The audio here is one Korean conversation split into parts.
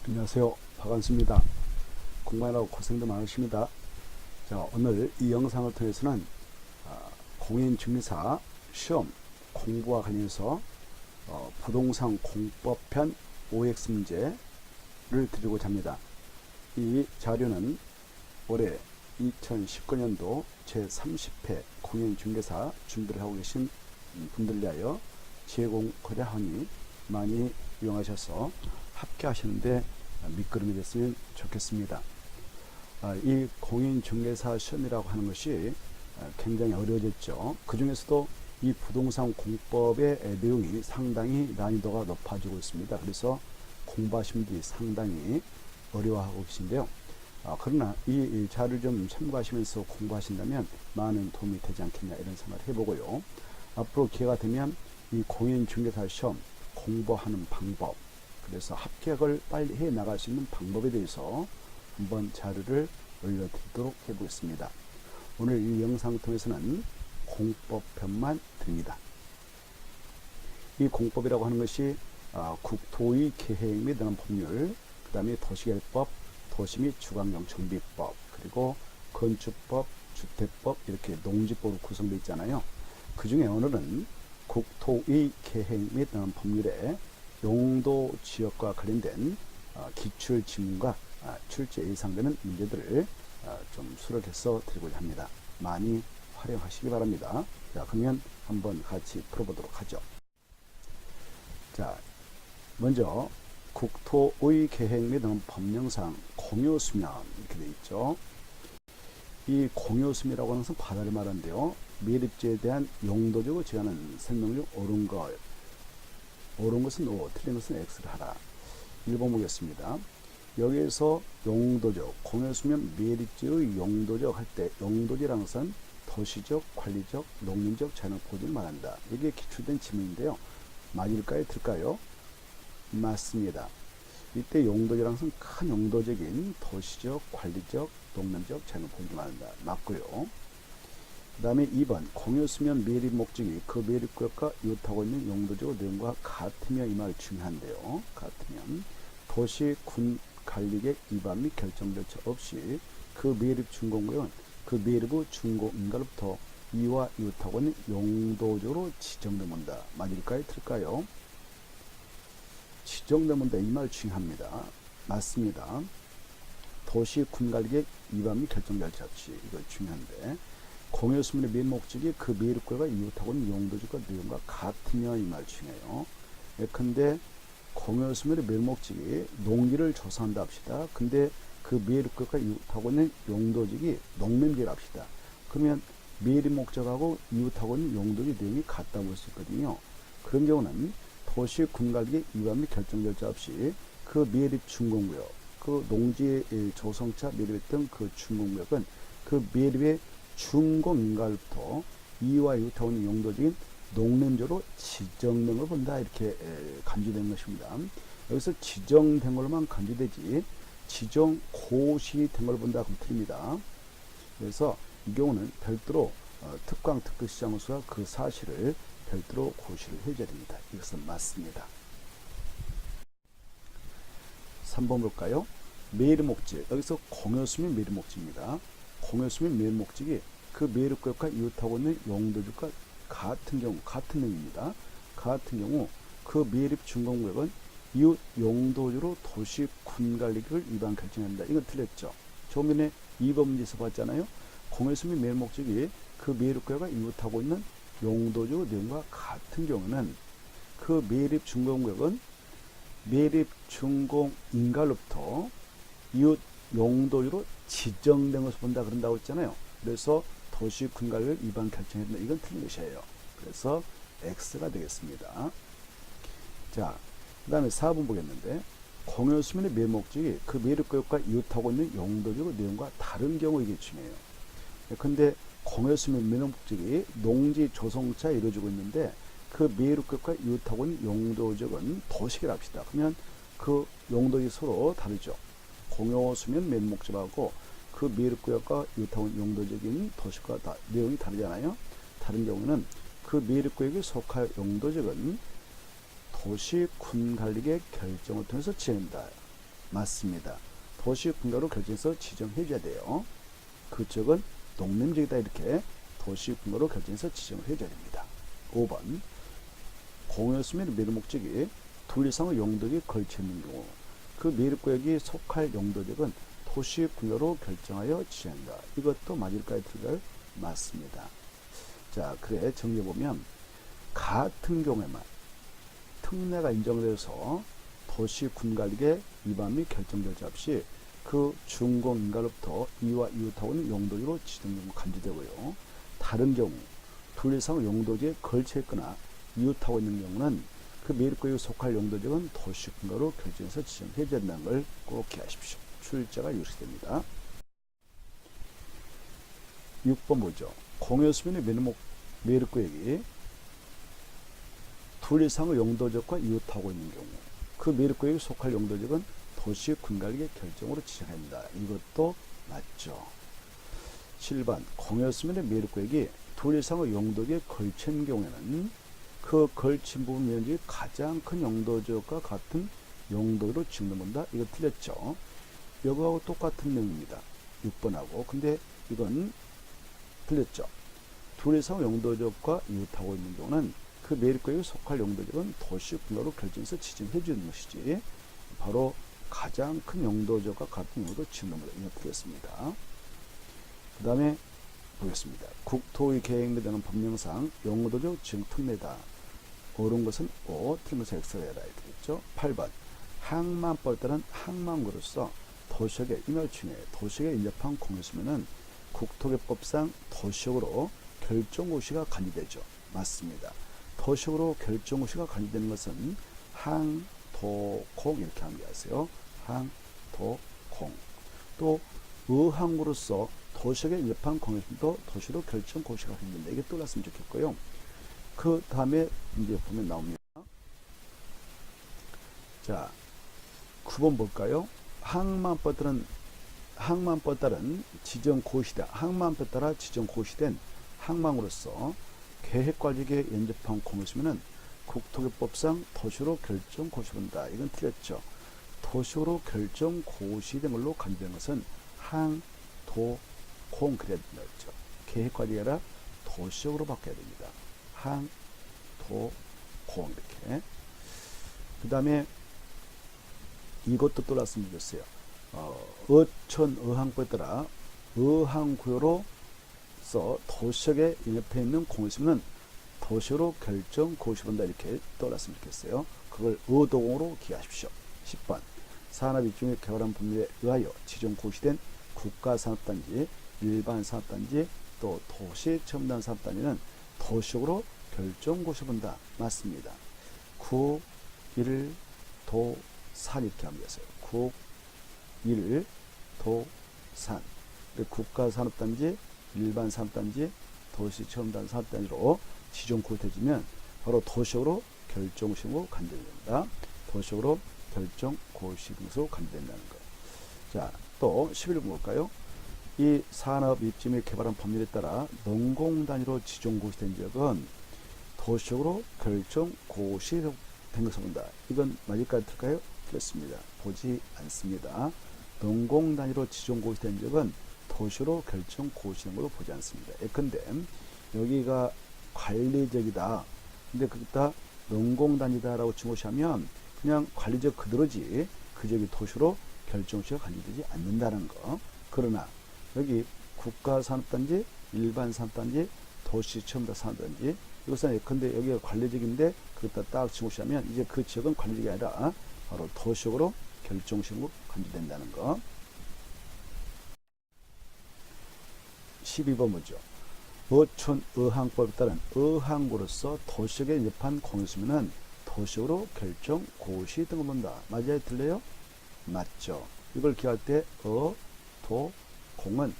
안녕하세요. 박완수입니다. 공부하느라고 고생도 많으십니다. 자, 오늘 이 영상을 통해서는 공인중개사 시험 공부와 관련해서 부동산 공법편 OX 문제를 드리고자 합니다. 이 자료는 올해 2019년도 제30회 공인중개사 준비를 하고 계신 분들 위하여 제공거래하니 많이 이용하셔서 합격하시는데 밑거름이 됐으면 좋겠습니다. 이 공인중개사 시험이라고 하는 것이 굉장히 어려워졌죠. 그 중에서도 이 부동산 공법의 내용이 상당히 난이도가 높아지고 있습니다. 그래서 공부하시는 분들이 상당히 어려워하고 계신데요. 그러나 이 자료를 좀 참고하시면서 공부하신다면 많은 도움이 되지 않겠냐 이런 생각을 해보고요. 앞으로 기회가 되면 이 공인중개사 시험 공부하는 방법, 그래서 합격을 빨리 해 나갈 수 있는 방법에 대해서 한번 자료를 올려드리도록 해보겠습니다. 오늘 이 영상 통해서는 공법편만 드립니다. 이 공법이라고 하는 것이 국토의 계획 및 다른 법률, 그 다음에 도시계획법, 도시 및 주거환경 정비법, 그리고 건축법, 주택법 이렇게 농지법으로 구성되어 있잖아요. 그 중에 오늘은 국토의 계획 및 다른 법률에 용도 지역과 관련된 기출 지문과 출제 예상되는 문제들을 좀 수록해서 드리고자 합니다. 많이 활용하시기 바랍니다. 자, 그러면 한번 같이 풀어보도록 하죠. 자, 먼저 국토의 계획 및 법령상 공요수면 이렇게 되어 있죠. 이 공요수면이라고 하는 것은 바다를 말하는데요. 매립지에 대한 용도적으로 제하는 설명 중 옳은 것은 O, 틀린 것은 X를 하라. 1번 보겠습니다. 여기에서 용도적, 공요수면 매립지의 용도적 할 때 용도지라는 것은 도시적, 관리적, 농림적 자연적 보존을 말한다. 이게 기출된 지문인데요. 맞을까요? 틀까요? 맞습니다. 이때 용도지라는 것은 큰 용도적인 도시적, 관리적, 농림적 자연적 보존을 말한다. 맞고요. 그 다음에 2번 공유수면 매립 목적이 그 매립구역과 이웃하고 있는 용도적 내용과 같으며 이 말 중요한데요. 같으면 도시 군 관리객 위반 및 결정 절차 없이 그 매립 준공구역은 그 매립의 준공인가로부터 이와 이웃하고 있는 용도적으로 지정되문다. 맞을까요? 틀까요? 지정되문다. 이 말 중요합니다. 맞습니다. 도시 군 관리객 위반 및 결정 절차 없이 이거 중요한데 공유수면의 매립 목적이 그 매립구역과 이웃하고는 용도적과 내용과 같으며 이 말 중요해요. 예컨대 공유수면의 매립 목적이 농지를 조사한다 합시다. 근데 그 매립구역과 이웃하고는 용도적이 농림지를 합시다. 그러면 매립 목적하고 이웃하고는 용도적 내용이 같다고 볼 수 있거든요. 그런 경우는 도시 군관리 위반 및 결정 절차 없이 그 매립 준공구역, 그 농지 조성차 매립했던 그 준공구역은 그 매립의 준공인가로부터 이와 이웃하고 있는 용도적인 농림지로 지정된 걸 본다. 이렇게 간주된 것입니다. 여기서 지정된 걸로만 간주되지 지정고시된 걸 본다. 그럼 틀립니다. 그래서 이 경우는 별도로 특강 특급시장으로서 그 사실을 별도로 고시를 해줘야 됩니다. 이것은 맞습니다. 3번 볼까요? 매립 목적. 여기서 공유수면 매립 목적입니다. 공유수면 매립 목적이 그 매립구역과 이웃하고 있는 용도지과 같은 경우, 같은 내용입니다. 같은 경우 그 매립 준공구역은 이웃 용도지로 도시 군관리를 위반 결정합니다. 이건 틀렸죠. 조면에 2번 문제에서 봤잖아요. 공유수면 매립 목적이 그 매립구역과 이웃하고 있는 용도지로 내용과 같은 경우는 그 매립 준공구역은 매립 준공인가로부터 이웃 용도지로 지정된 것을 본다 그런다고 했잖아요. 그래서 도시 군관리를 위반 결정했다. 이건 틀린 것이에요. 그래서 X가 되겠습니다. 자, 그 다음에 4번 보겠는데 공유수면의 매립 목적이 그 매립구역과 이웃하고 있는 용도적 내용과 다른 경우 이게 중요해요. 근데 공유수면 매립 목적이 농지 조성차에 이루어지고 있는데 그 매립구역과 이웃하고 있는 용도적은 도시계를 합시다. 그러면 그 용도적이 서로 다르죠. 공유수면 매립 목적하고 그 매립구역과 이웃하고 있는 용도적인 도시과 내용이 다르잖아요. 다른 경우는 그 매립구역에 속할 용도적은 도시 군관리의 결정을 통해서 지정된다. 맞습니다. 도시군가로 결정해서 지정해 줘야 돼요. 그쪽은 농림지역이다 이렇게 도시군가로 결정해서 지정을 해줘야 됩니다. 5번 공유수 및 매립 목적이 둘 이상의 용도지에 걸쳐 있는 경우 그 매립구역이 속할 용도지역은 도시군가로 결정하여 지정한다. 이것도 맞을까요? 틀릴까요? 맞습니다. 자, 그래 정리해보면 같은 경우에만 특례가 인정되어서 도시군관리계 위반 및 결정 결제 없이 그 준공인가로부터 이와 이웃하고 있는 용도지로 지정 경우 간주되고요. 다른 경우 둘 이상의 용도지에 걸쳐 있거나 이웃하고 있는 경우는 그 매립구역에 속할 용도지역은 도시군가로 결정해서 지정해야 된다는 걸 꼭 기억하십시오. 출제가 이렇게 됩니다. 6번 보죠. 공유수면의 매립구역이 둘 이상의 용도지역과 이웃하고 있는 경우 그 매립구역에 속할 용도지역은 도시군관리계 결정으로 지정합니다. 이것도 맞죠. 7번 공유수면의 매립구역이 둘 이상의 용도지역에 걸친 경우에는 그 걸친 부분 면적이 가장 큰 용도지역과 같은 용도로 지정된다. 이거 틀렸죠. 이거하고 똑같은 내용입니다. 6번하고. 근데 이건 틀렸죠. 둘 이상의 용도지역과 이웃하고 있는 경우는 그 매립구역에 속할 용도지역은 도시군가로 결정해서 지정해 주는 것이지 바로 가장 큰 용도지역과 같은 용도로 지정됩니다. 이거 틀렸습니다. 그 다음에 보겠습니다. 국토의 계획에 대한 법령상 용도지역 지정 특례다. 옳은 것은 O, 틀린 것은 X가 해라. 되겠죠. 8번 항만법에 따른 항만구로서 도시역의 임야층에 도시역에 인접한 공유수면은 국토개법상 도시역으로 결정고시가 간주되죠. 맞습니다. 도시역으로 결정고시가 간주되는 것은 항, 도, 공 이렇게 암기하세요. 항, 도, 공. 또 의항구로서 도시역에 인접한 공유수면도 도시로 결정고시가 간주된다. 이게 떠올랐으면 좋겠고요. 그 다음에 이제 보면 나옵니다. 자, 9번 볼까요? 항만법에 따른 지정고시다. 항만법에 따라 지정고시된 항만으로서 계획관리계에 연접한 공유수면은 국토개법상 도시로 결정고시된다. 이건 틀렸죠. 도시로 결정고시된 걸로 간주된 것은 항, 도, 공 그래야 된다 했죠. 계획관리가 아니라 도시역으로 바뀌어야 됩니다. 항, 도, 공 이렇게. 그 다음에 이것도 떠났으면 좋겠어요. 어촌 의항법에 따라 의항구요로서 도시역에 인접해 있는 공유수면은 도시로 결정 고시본다 이렇게 떠났으면 좋겠어요. 그걸 의도공으로 기하십시오. 10번 산업입중의 개발한 법률에 의하여 지정 고시된 국가산업단지, 일반산업단지, 또 도시첨단산업단지는 도시역으로 결정 고시본다. 맞습니다. 국, 일, 도, 산 이렇게 하면 되세요. 국, 일, 도, 산. 국가산업단지, 일반산업단지, 도시첨단산업단지로 지정 고시되면 바로 도시역으로 결정 고시로 간주됩니다. 도시역으로 결정 고시로 간주된다는 거. 자, 또 11번 볼까요? 이 산업 입지 및 개발한 법률에 따라 농공 단위로 지정 고시된 지역은 도시역으로 결정 고시된 것을 본다. 이건 맞을까요? 틀릴까요? 틀렸습니다. 보지 않습니다. 농공 단위로 지정 고시된 지역은 도시로 결정 고시된 걸로 보지 않습니다. 예컨대 여기가 관리적이다. 근데 거기다 농공단지다라고 지목하면 그냥 관리적 그대로지 그 지역이 도시로 결정시가 간주되지 않는다는 거. 그러나 여기 국가산업단지, 일반산업단지, 도시첨단산업단지 이것은 예컨대 여기가 관리적인데 거기다 딱 지목하면 이제 그 지역은 관리적이 아니라 바로 도시역으로 결정식으로 간주된다는 거. 12번 뭐죠? 어촌 의항법에 따른 의항구로서 도시역에 인접한 공유수면은 도시역으로 결정 고시 등을 본다. 맞아요? 틀려요? 맞죠. 이걸 기할 때 도, 공은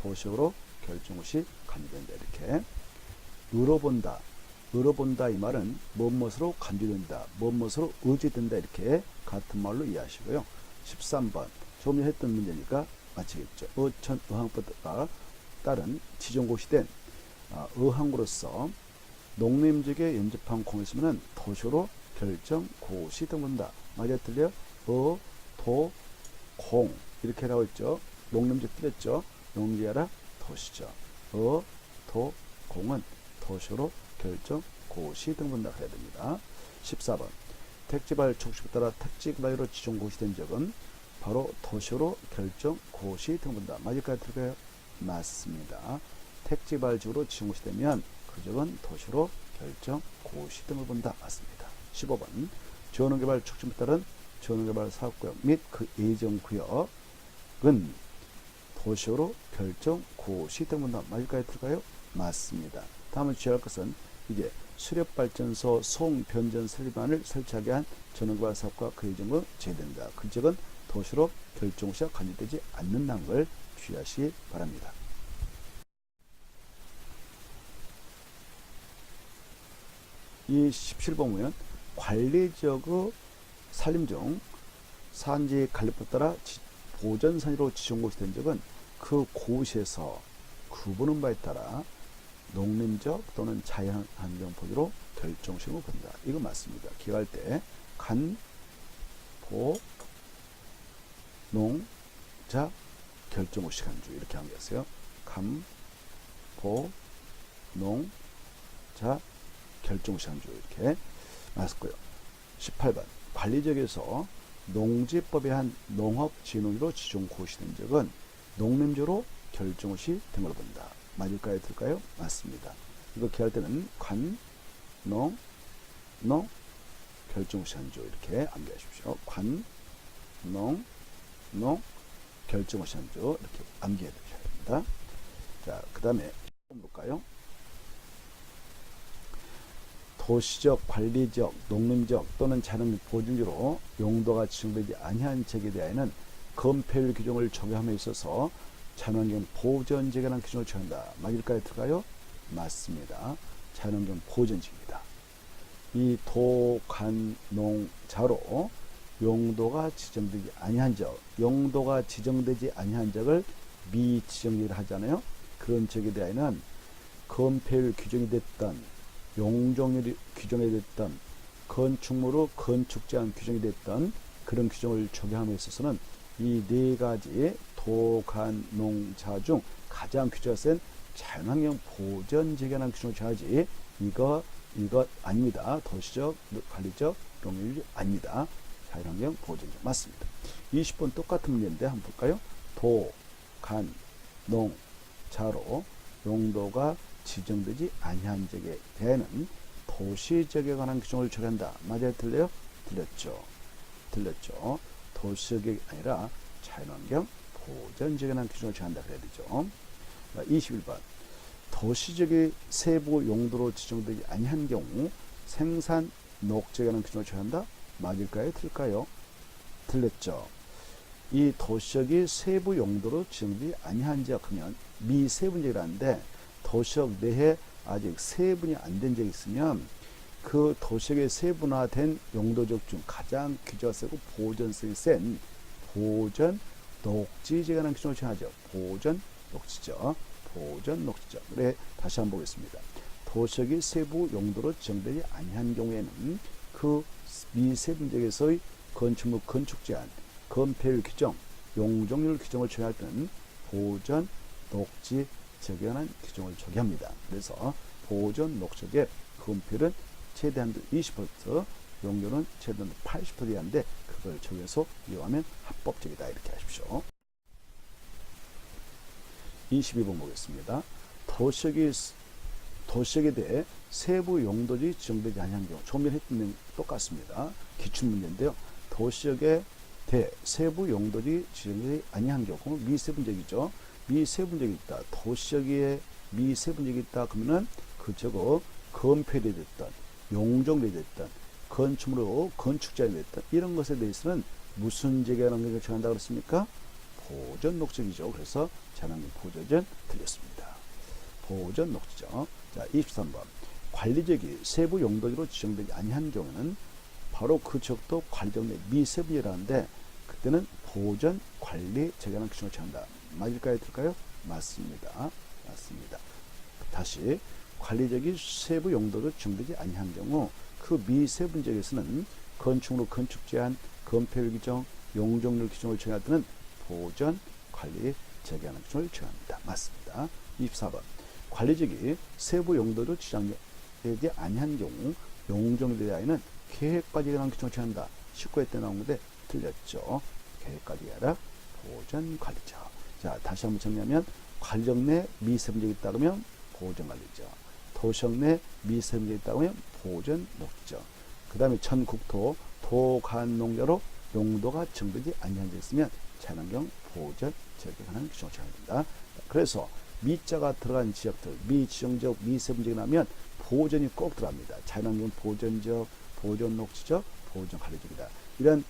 도시역으로 결정 고시 간주된다. 이렇게. 의로본다. 의로본다 이 말은 무엇으로 간주된다. 무엇으로 의지된다. 이렇게 같은 말로 이해하시고요. 13번 조금 전에 했던 문제니까 맞히겠죠. 어촌 의항법에 따른 지정고시된 의항구로서 농림지역에 연접한 공유수면은 도시로 결정 고시 등본다. 맞아 틀려? 도, 공 이렇게 나와 있죠. 농림지 틀렸죠. 농림지 아니라 도시죠. 도, 공은 도시로 결정 고시 등본다 해야 됩니다. 14번 택지발 촉식에 따라 택지발로 지정 고시된 적은 바로 도시로 결정 고시 등본다. 맞을까요? 틀릴까요? 맞습니다. 택지발적으로 지정 고시되면 그 적은 도시로 결정 고시 등을 본다. 맞습니다. 15번 지원개발 촉진에 따른 지원개발 사업구역 및 그 예정구역은 도시로 결정 고시 등을 본다. 맞을까요? 틀릴까요? 맞습니다. 다음은 주의할 것은 이제 수력발전소 송변전 설비만을 설치하게 한 전원개발 사업과 그 예정은 제외된다. 그 지역은 도시로 결정시가 관리되지 않는다는 걸 주의하시기 바랍니다. 이 17번 보면 관리지역의 산림 중 산지 관리법 따라 보전산지로 지정고시된 적은 그 고시에서 구분한 바에 따라 농림적 또는 자연환경 보유로 결정식을 본다. 이거 맞습니다. 기할 때 간, 보, 농, 자, 결정후 시간주 이렇게 암기했어요. 감, 보, 농, 자, 결정후 시간주 이렇게 맞았고요. 18번 관리지역에서 농지법에 한 농업진흥지로 지정 고시된 적은 농림지로 결정시 등을 본다. 맞을까요? 틀릴까요? 맞습니다. 이거 기할 때는 관, 농, 결정시 한조 이렇게 암기하십시오. 관, 농, 결정시 한조 이렇게 암기해 두셔야 됩니다. 자, 그 다음에 볼까요? 도시적, 관리적, 농림적 또는 자연 보존지로 용도가 지정되지 아니한 지역에 대하여는 건폐율 규정을 적용함에 있어서 자연환경 보전지역에 관한 규정을 정한다. 맞을까요? 틀릴까요? 맞습니다. 자연환경 보전지입니다. 이 도, 간, 농, 자로 용도가 지정되지 아니한 지역, 용도가 지정되지 아니한 지역을 미지정지를 하잖아요. 그런 지역에 대하여는 건폐율 규정이 됐던, 용적률이 규정이 됐던, 건축물로 건축 제한 규정이 됐던 그런 규정을 적용함에 있어서는 이 네 가지 도, 간, 농, 자 중 가장 규제가 센 자연환경 보전지역에 관한 규정을 정하지 이것 아닙니다. 도시적, 관리적, 농림지 아닙니다. 자연환경 보전지역 맞습니다. 20번 똑같은 문제인데 한번 볼까요? 도, 간, 농, 자로 용도가 지정되지 아니한 지역에 대해는 도시지역에 관한 규정을 적용한다. 맞아요? 틀려요? 틀렸죠. 도시지역이 아니라 자연환경 보전지역에 관한 규정을 정한다 그래야 되죠. 21번 도시지역의 세부 용도로 지정되지 아니한 경우 생산 녹지역에 관한 규정을 정한다. 맞을까요? 틀릴까요? 틀렸죠. 이 도시지역이 세부 용도로 지정되지 아니한 지역 하면 미세분지역이라는데 도시역 내에 아직 세분이 안 된 지역이 있으면 그 도시역의 세분화된 용도적 중 가장 규제가 세고 보전성이 센 보전 녹지지역에 관한 규정을 정하죠. 보전 녹지죠. 그래 다시 한번 보겠습니다. 도시역이 세부 용도로 지정되지 아니한 경우에는 그 미세분지역에서의 건축물 건축 제한, 건폐율 규정, 용적률 규정을 정할 때는 보전 녹지 지역에 관한 규정을 적용합니다. 그래서 보전 녹지역의 건폐율은 최대한도 20%, 용도는 최대한도 80% 이하인데 그걸 적용해서 이용하면 합법적이다. 이렇게 하십시오. 22번 보겠습니다. 도시역에 대해 세부 용도지 지정되지 아니한 경우 조금 전에 했던 내용 똑같습니다. 기출문제인데요. 도시역에 대해 세부 용도지 지정되지 아니한 경우 그러면 미세분지역이죠. 미세분지역이 있다. 도시역에 미세분지역이 있다. 그러면은 그 저거 건폐율이 됐던 용적률이 됐던 건축물로 건축 제한이 됐던 이런 것에 대해서는 무슨 지역에 관한 것을 정한다고 그랬습니까? 보전 녹지역이죠. 그래서 자연환경 보전지역 틀렸습니다. 보전 녹지죠. 자, 23번 관리지역이 세부 용도지로 지정되지 아니한 경우는 바로 그 지역도 관리지역 내 미세분지역이라는데 그때는 보전 관리 지역에 관한 규정을 정한다. 맞을까요? 틀릴까요? 맞습니다. 다시 관리지역이 세부 용도로 지정되지 아니한 경우 그 미세분지역에서는 건축물로 건축 제한, 건폐율 규정, 용적률 기준을 정할 때는 보전, 관리, 재개하는 기준을 정합니다. 맞습니다. 24번. 관리직이 세부 용도를 지정하지 아니한 경우 용적률에 대하여는 계획까지 관한 기준을 정한다. 19회 때 나온 건데 틀렸죠. 계획까지 아니라 보전, 관리죠. 자, 다시 한번 정리하면 관리적 내 미세문제가 있다 그러면 보전, 관리죠. 도시역 내 미세문제가 있다 그러면 보전, 녹지죠. 그 다음에 전국토 도간농자로 용도가 정되지 아니한 데 있으면 자연환경 보전 재개하는 규정을 정합니다. 그래서 미자가 들어간 지역들, 미지정적 미세문제가 나면 보전이 꼭 들어갑니다. 자연환경 보전지역, 보전 녹지적, 보전 관리지역이다. 이런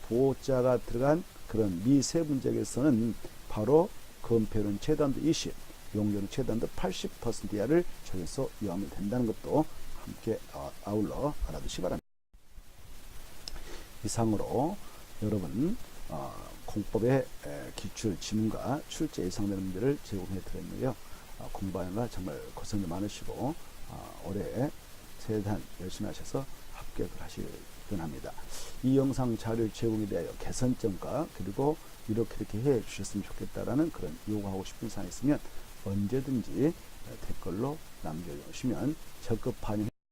보자가 들어간 그런 미세문제에서는 바로 건폐율은 최단도 20, 용적률은 최단도 80% 이하를 적용해서 위험이 된다는 것도 함께 아울러 알아두시기 바랍니다. 이상으로 여러분 공법의 기출, 지문과 출제 예상되는 문제를 제공해 드렸는데요. 공부하느라 정말 고생이 많으시고 올해 최대한 열심히 하셔서 합격을 하시길 합니다. 이 영상 자료 제공에 대하여 개선점과 그리고 이렇게 해 주셨으면 좋겠다라는 그런 요구하고 싶은 사항이 있으면 언제든지 댓글로 남겨주시면 적극 반영